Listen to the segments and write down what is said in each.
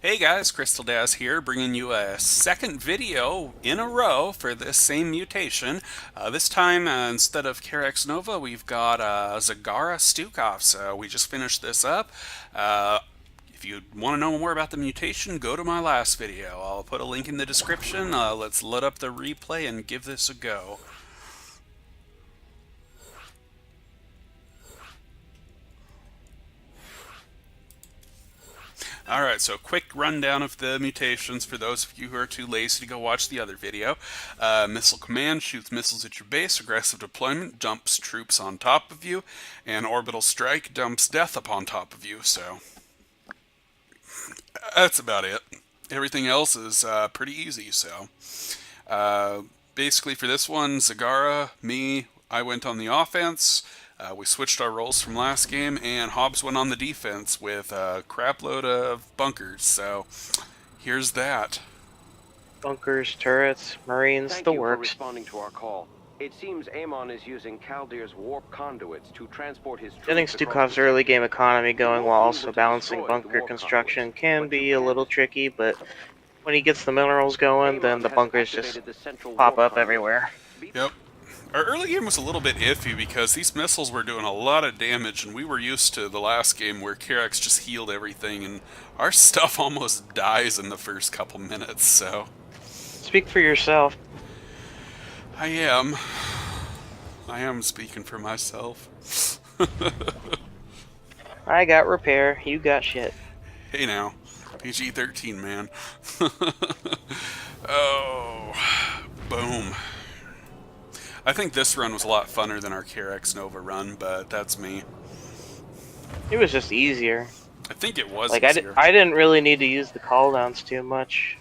Hey guys, Crystal Daz here, bringing you a second video in a row for this same mutation. This time, instead of Karax Nova, we've got Zagara Stukov. So we just finished this up. If you want to know more about the mutation, go to my last video. I'll put a link in the description. Let's load up the replay and give this a go. Alright, so quick rundown of the mutations for those of you who are too lazy to go watch the other video. Missile Command shoots missiles at your base, aggressive deployment dumps troops on top of you, and Orbital Strike dumps death upon top of you, so that's about it. Everything else is pretty easy, so basically for this one, Zagara, me, I went on the offense. We switched our roles from last game, and Hobbs went on the defense with a crapload of bunkers. So here's that. Bunkers, turrets, marines, Thank the you for works. responding to our call. It seems Amon is using Kaldir's warp conduits to transport his troops Getting across Stukov's the early game economy going while also to balancing destroy the bunker warp construction conduits, can but be you a little can't. tricky, but when he gets the minerals going, then Amon the has bunkers just activated the central pop warp up conduit. everywhere. Yep. Our early game was a little bit iffy because these missiles were doing a lot of damage, and we were used to the last game where Karax just healed everything, and our stuff almost dies in the first couple minutes, so... Speak for yourself. I am. I am speaking for myself. I got repair, you got shit. Hey now, PG-13, man. Oh, boom. I think this run was a lot funner than our Karax Nova run, but that's me. It was just easier. I think it was Like, easier. I didn't really need to use the cooldowns too much.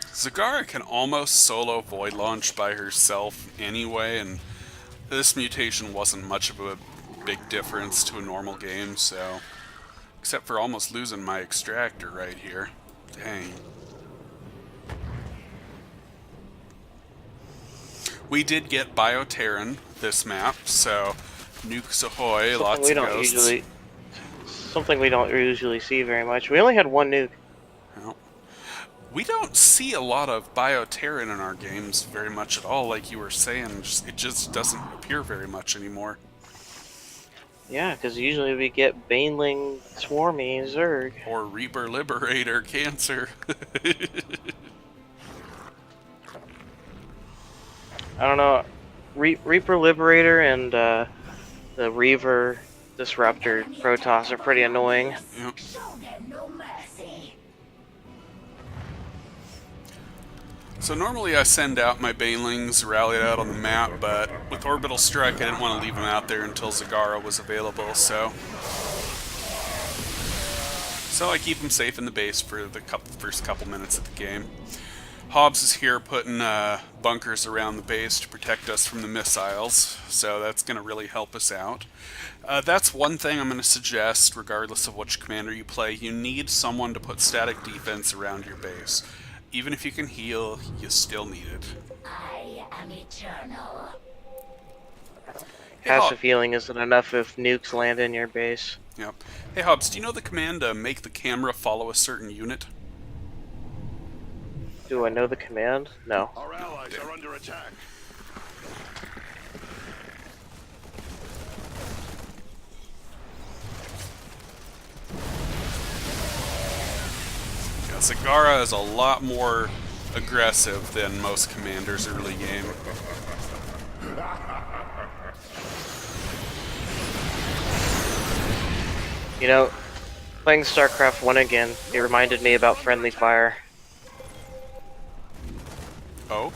Zagara can almost solo Void Launch by herself anyway, and this mutation wasn't much of a big difference to a normal game, so... Except for almost losing my extractor right here. Dang. We did get Bioterran this map, so nukes ahoy, lots of ghosts. Something we don't usually see very much. We only had one nuke. Well, we don't see a lot of Bioterran in our games very much at all, like you were saying. It just doesn't appear very much anymore. Yeah, because usually we get Baneling, Swarmy, Zerg. Or Reaper Liberator, Cancer. I don't know. Reaper Liberator and the Reaver Disruptor Protoss are pretty annoying. Yep. So normally I send out my Banelings rallied out on the map, but with Orbital Strike I didn't want to leave them out there until Zagara was available, so I keep them safe in the base for the first couple minutes of the game. Hobbs is here putting bunkers around the base to protect us from the missiles, so that's going to really help us out. That's one thing I'm going to suggest, regardless of which commander you play. You need someone to put static defense around your base. Even if you can heal, you still need it. I am eternal. Hey, Passive healing isn't enough if nukes land in your base. Yep. Hey Hobbs, do you know the command to make the camera follow a certain unit? Do I know the command? No. Our allies are under attack. Yeah, Zagara is a lot more aggressive than most commanders early game. You know, playing Starcraft 1 again, it reminded me about friendly fire. Oh?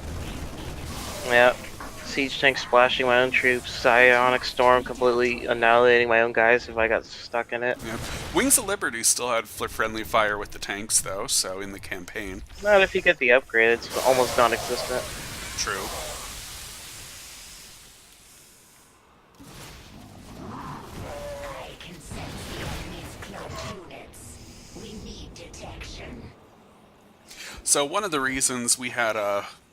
Yeah. Siege tank splashing my own troops, Psionic Storm completely annihilating my own guys if I got stuck in it. Yeah. Wings of Liberty still had friendly fire with the tanks, though, so in the campaign. Not if you get the upgrade, it's almost non-existent. True. I can sense the enemy's cloaked units. We need detection. So one of the reasons we had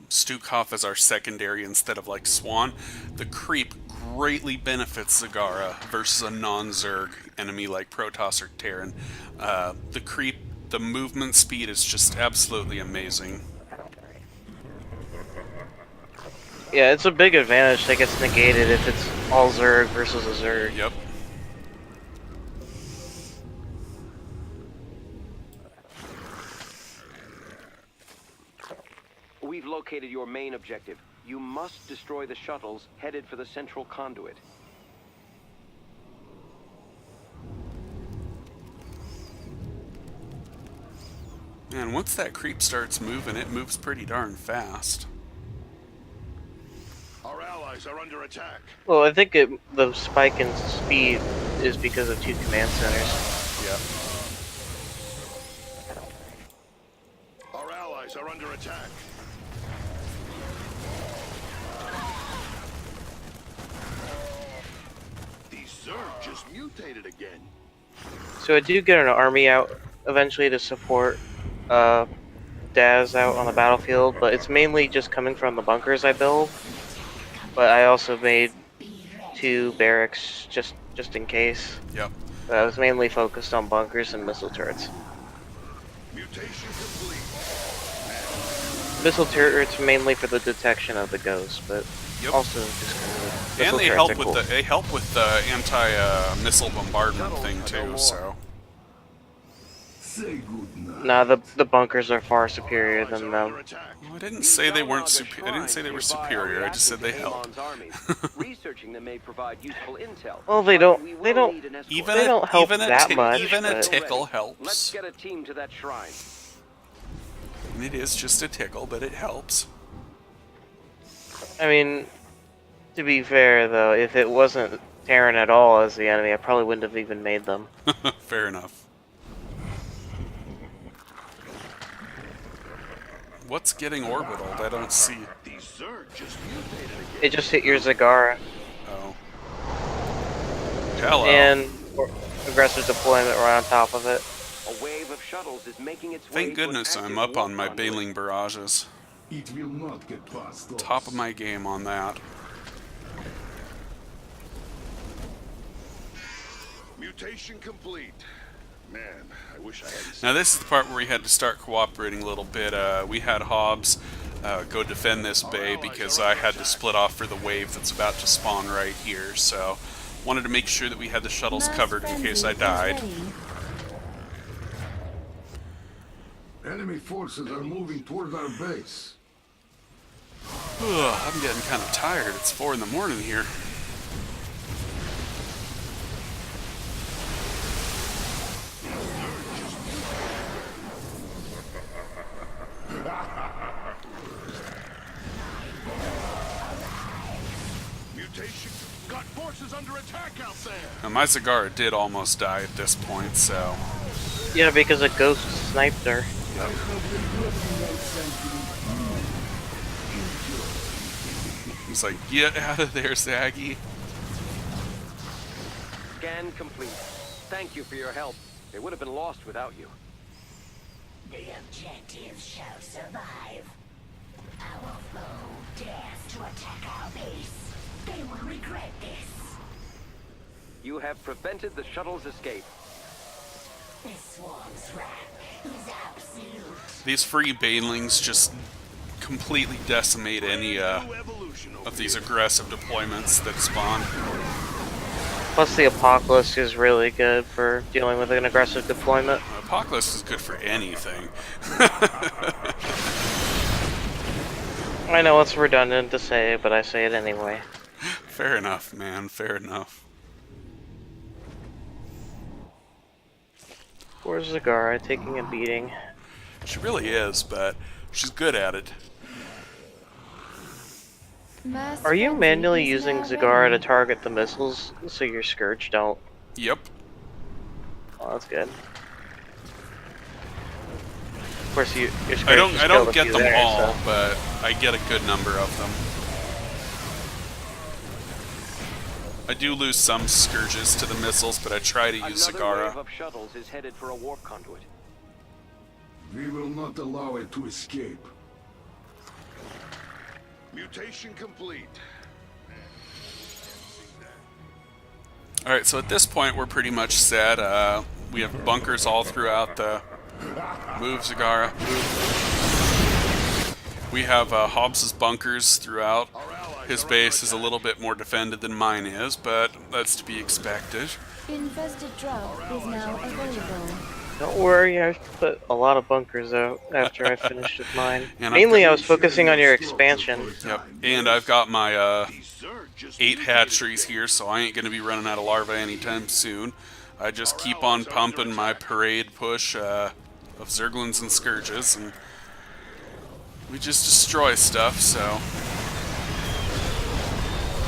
Stukov as our secondary instead of like Swan, the creep greatly benefits Zagara versus a non-Zerg enemy like Protoss or Terran. The creep, the movement speed is just absolutely amazing. Yeah, it's a big advantage that gets negated if it's all Zerg versus a Zerg. Yep. We've located your main objective. You must destroy the shuttles headed for the central conduit. Man, once that creep starts moving, it moves pretty darn fast. Our allies are under attack. Well, I think the spike in speed is because of 2 command centers. Yep. Our allies are under attack. These Zerg just mutated again. So I do get an army out eventually to support Daz out on the battlefield, but it's mainly just coming from the bunkers I build. But I also made 2 barracks just in case. Yep. I was mainly focused on bunkers and missile turrets. Mutation complete. Missile turrets mainly for the detection of the ghosts, but Yep. also just kind of And missile they turrets help are with cool. the anti-missile bombardment thing too. So Say good night. Nah, the bunkers are far superior Allies than are under them. attack. well, I didn't say they weren't superior. I didn't say they were superior. I just said they help. Researching them may provide useful intel. Well, they but don't- we will they don't- need an escort. Even They don't help that much, even a but- tickle Let's helps. get a team to that shrine. And it is just a tickle, but it helps. I mean, to be fair though, if it wasn't Terran at all as the enemy, I probably wouldn't have even made them. Fair enough. What's getting orbitaled? I don't see. These Zerg just mutated again. It just hit your Zagara Oh. Hello. and aggressive deployment right on top of it. A wave of shuttles is making its way Thank to an goodness active I'm up warp on my conduit. bailing barrages. It will not get past us. Top of my game on that. Mutation complete. Man, I wish I hadn't. Now this is the part where we had to start cooperating a little bit. We had Hobbs go defend this bay because I had to split off for the wave that's about to spawn right here. So wanted to make sure that we had the shuttles covered in case I died. Enemy forces are moving toward our base. Ugh, I'm getting kind of tired. It's 4 in the morning here. Mutation got forces under attack out there. Now, my Zagara did almost die at this point, so Yeah, because a ghost sniped her. he's like, get out of there, Zaggy. Scan complete. Thank you for your help. They would have been lost without you. The objective shall survive. Our foe dares to attack our base. They will regret this. You have prevented the shuttle's escape. This swarm's wrath is absolute. These free banelings just completely decimate any New evolution over of these here. aggressive deployments that spawn. Plus the Apocalypse is really good for dealing with an aggressive deployment. Apocalypse is good for anything. I know it's redundant to say, but I say it anyway. Fair enough, man. Fair enough. Poor Zagara taking a beating. She really is, but she's good at it. Are you manually using Zagara to target the missiles so your Scourge don't? Yep. Oh, that's good. Of course, your Scourge I just don't killed a get few them there, all, so- but I get a good number of them. I do lose some Scourges to the missiles, but I try to use Another wave Zagara. of shuttles is headed for a warp conduit. We will not allow it to escape. Mutation complete. Alright, so at this point we're pretty much set. We have bunkers all throughout the... Move, Zagara. Move. We have Hobbs's bunkers throughout. His base is a little bit more defended than mine is, but that's to be expected. Infested drop is now available. Don't worry, I've put a lot of bunkers out after I finished with mine. And Mainly I was focusing on your expansion. Yep, and I've got my 8 hatcheries here, so I ain't going to be running out of larvae anytime soon. I just keep on pumping my parade push of Zerglings and Scourges, and we just destroy stuff, so...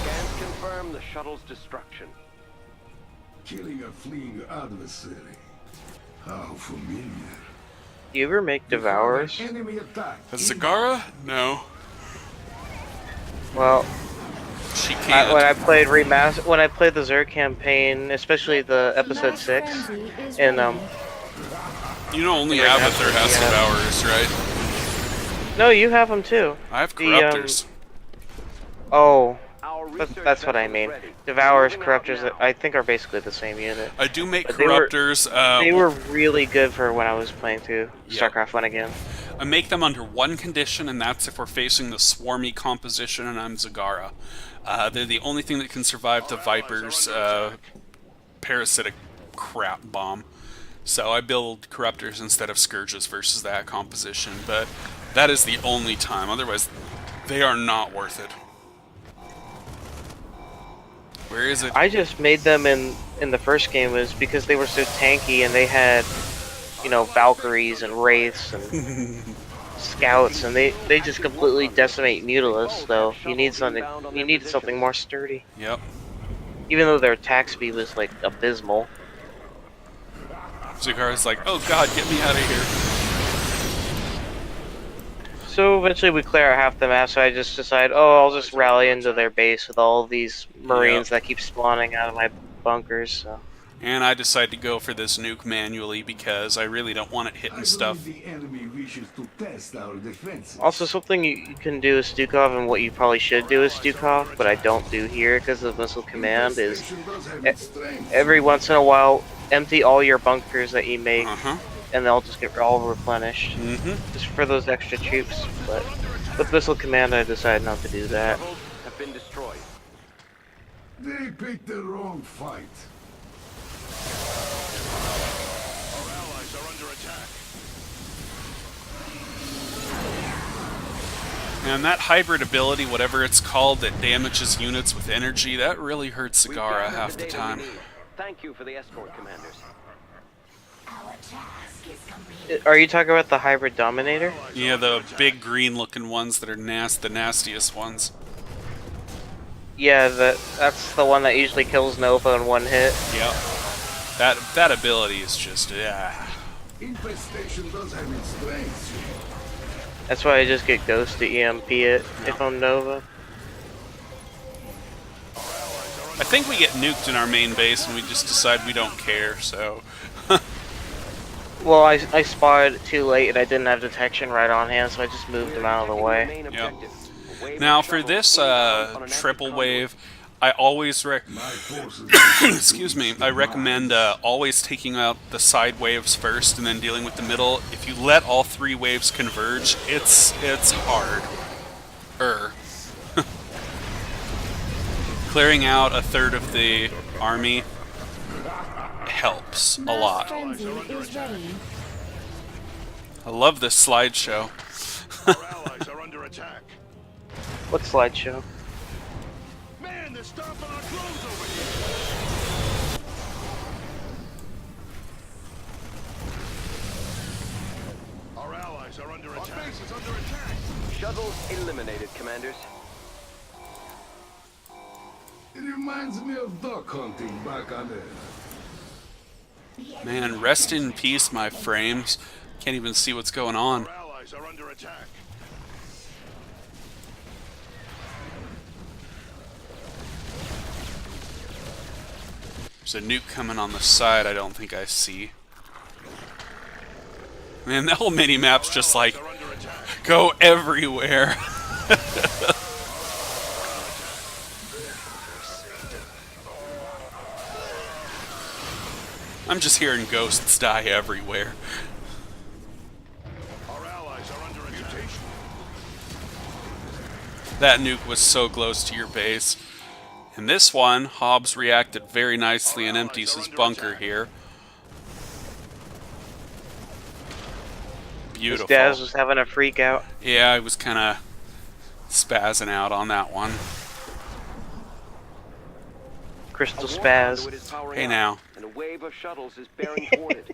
Scans confirm the shuttle's destruction. Killing a fleeing adversary. How familiar. Do you ever make Devourers? Enemy attack. Zagara? No. Well, She can't. when I played when I played the Zerg campaign, especially the episode 6, and You know only Abathur has Devourers, right? no, you have them too. I have The, Corruptors. Oh, Our research that's what I vessel is mean. ready. Devourers, Moving out Corruptors, now. I think are basically the same unit. I do make but they were- Corruptors. They were really good for when I was playing through Yeah. Starcraft 1 again. I make them under one condition, and that's if we're facing the swarmy composition and I'm Zagara. They're the only thing that can survive the Viper's parasitic crap bomb. So I build Corruptors instead of Scourges versus that composition, but that is the only time. Otherwise, they are not worth it. Where is it? I just made them in the first game was because they were so tanky and they had, you know, Valkyries and Wraiths and Scouts, and they just completely decimate Mutalisks. So you needed something more sturdy. Yep. Even though their attack speed was like abysmal. Zagara's like, oh god, get me out of here. So eventually we clear out half the map, so I just decide, oh, I'll just rally into their base with all of these Marines that keep spawning out of my bunkers. So. And I decide to go for this nuke manually because I really don't want it hitting stuff. The enemy wishes to test our defenses. Also, something you can do with Stukov, and what you probably should do with Stukov, but I don't do here because of Missile Command, is Infestation does have its strengths. every once in a while empty all your bunkers that you make, Uh-huh. and they'll just get all replenished. Mm-hmm. Just for those extra troops. But with Missile Command, I decided not to do that. Shuttles have been destroyed. They picked the wrong fight. Our allies are under attack. And that hybrid ability, whatever it's called, that damages units with energy, that really hurts We've Zagara gathered half the data we time. need. Thank you for the escort, commanders. Our task is complete. Are you talking about the Hybrid Dominator? Yeah, the big green-looking ones that are the nastiest ones. Yeah, that's the one that usually kills Nova in one hit. Yep. That ability is just, yeah. Infestation does have its strengths. That's why I just get Ghost to EMP it if I'm Nova. I think we get nuked in our main base and we just decide we don't care, so... Well, I spotted it too late and I didn't have detection right on hand, so I just moved him out of the way. Main objective. A wave Now of for shuttles this pointing out on an triple active wave, I always My forces. excuse me, I recommend always taking out the side waves first and then dealing with the middle. If you let all 3 waves converge, it's hard. Clearing out a third of the army helps a Mass lot. frenzy is ready. I love this slideshow. Our allies are under attack. What slideshow? Man, they're stomping our clothes over here. Our allies are under attack. Our base is under attack. Shuttles eliminated, commanders. It reminds me of duck hunting back on Earth. Man, rest in peace, my frames. Can't even see what's going on. Our allies are under attack. There's a nuke coming on the side I don't think I see. Man, the whole mini-map's just like, They're under attack. go everywhere. I'm just hearing ghosts die everywhere. Our allies are under a mutation. That nuke was so close to your base. In this one, Hobbs reacted very nicely and empties his bunker here. This Beautiful. Daz was having a freak out. Yeah, I was kind of spazzing out on that one. Crystal A warp spaz. conduit is powering Hey up, now. and a wave of shuttles is bearing toward it.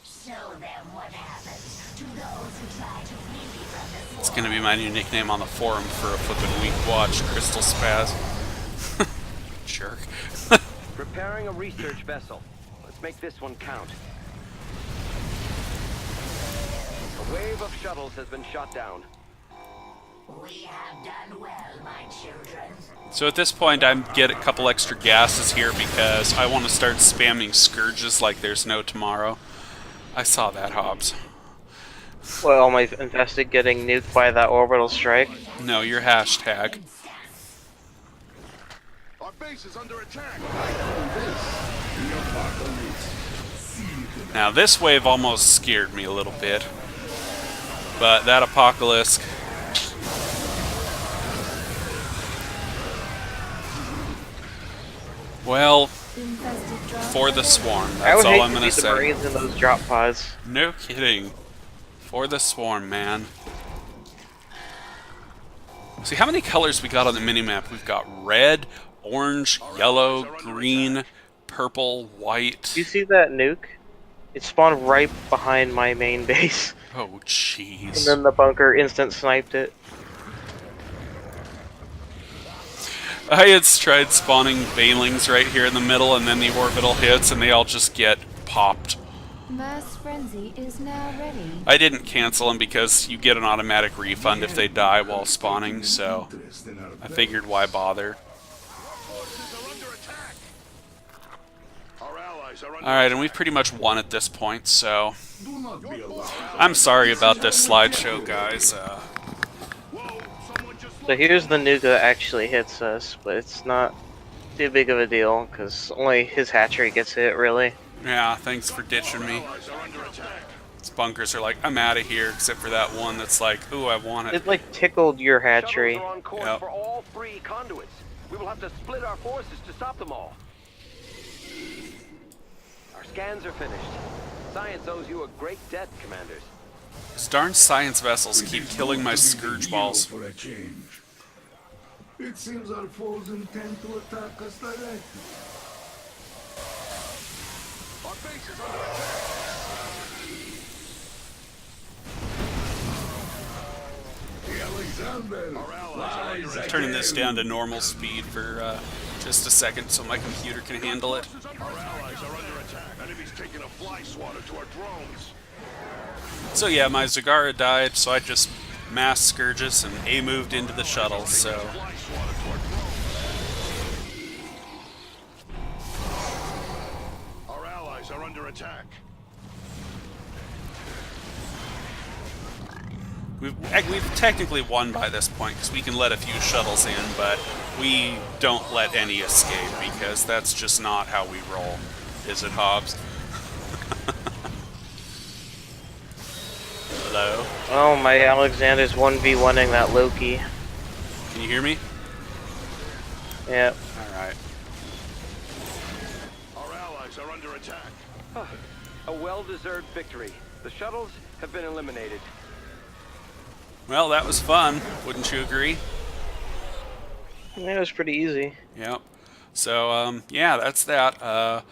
Show them what happens to those who try to flee from the It's going to be my new nickname on the forum for a flippin' week watch, Crystal Spaz. Jerk. Preparing a research vessel. Let's make this one count. A wave of shuttles has been shot down. We have done well, my children. So at this point, I get a couple extra gases here because I want to start spamming Scourges like there's no tomorrow. I saw that, Hobbs. Well, all my infested getting nuked by that orbital strike. No, your hashtag. Our base is under attack. Now this wave almost scared me a little bit. But that Apocalypse... Well, Infested drop. for the Swarm, I that's would all hate I'm to gonna see the say. Marines in those drop pods. No kidding. For the Swarm, man. See how many colors we got on the minimap? We've got red, orange, yellow, green, purple, white. Do you see that nuke? It spawned right behind my main base. Oh, And jeez. then the bunker instant sniped it. I had tried spawning Banelings right here in the middle, and then the orbital hits, and they all just get popped. Mass frenzy is now ready. I didn't cancel them because you get an automatic refund if they die while spawning, so I figured why bother. Forces are under attack. Our allies are under Alright, and we've pretty much won at this point, so Do not be alarmed. I'm sorry about this slideshow, guys. Whoa, someone just So here's the nuke that actually hits us, but it's not too big of a deal, because only his hatchery gets hit, really. Yeah, thanks for ditching me. allies are under attack. These bunkers are like, I'm out of here, except for that one that's like, ooh, I want it. It, like, tickled your hatchery. Shuttles are on course Yep. for all three conduits. We will have to split our forces to stop them all. Our scans are finished. Science owes you a great debt, commanders. These darn science vessels keep killing my Scourge balls. For a change. It seems our foes intend to attack us directly. Our base is under attack. The Alexander Our allies are under attack. Turning this down to normal speed for just a second so my computer can handle it. Our allies are under attack. Enemies taking a fly swatter to our drones. So yeah, my Zagara died, so I just mass Scourges and A moved into the shuttle, so... Fly swatter to our drones. Our allies are under attack. We've technically won by this point, because we can let a few shuttles in, but we don't let any escape, because that's just not how we roll. Is it, Hobbs? Hello? Oh, my Alexander's 1v1ing that Loki. Can you hear me? Yep. Alright. Our allies are under attack. A well-deserved victory. The shuttles have been eliminated. Well, that was fun. Wouldn't you agree? Yeah, it was pretty easy. Yep. So, yeah, that's that.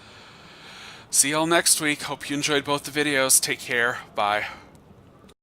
See y'all next week. Hope you enjoyed both the videos. Take care. Bye.